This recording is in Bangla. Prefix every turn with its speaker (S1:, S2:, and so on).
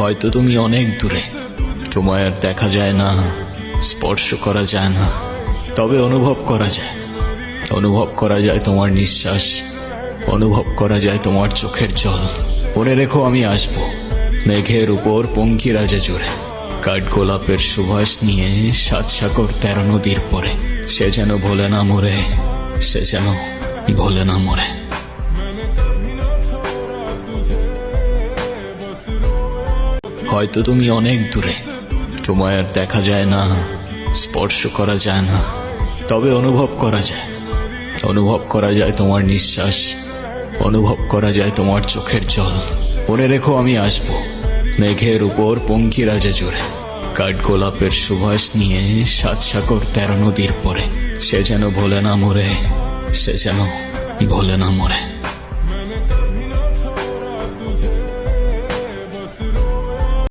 S1: হয়তো তুমি অনেক দূরে, তোমায় আর দেখা যায় না, স্পর্শ করা যায় না, তবে অনুভব করা যায়। অনুভব করা যায় তোমার নিঃশ্বাস, অনুভব করা যায় তোমার চোখের জল। মনে রেখো আমি আসব মেঘের উপর পঙ্কিরাজে জুড়ে, কাঠগোলাপের সুবাস নিয়ে 7 সাগর 13 নদীর পরে। সে যেন ভোলে না মরে, সে যেন ভোলে না মরে। হয়তো তুমি অনেক দূরে, তোমায় আর দেখা যায় না, স্পর্শ করা যায় না, তবে অনুভব করা যায়। অনুভব করা যায় তোমার নিঃশ্বাস, অনুভব করা যায় তোমার চোখের জল। মনে রেখো আমি আসব মেঘের উপর পঙ্কিরাজে জুড়ে, কাঠগোলাপের সুবাস নিয়ে 7 সাগর 13 নদীর পরে। সে যেন ভোলে না মরে, সে যেন ভোলে না মরে।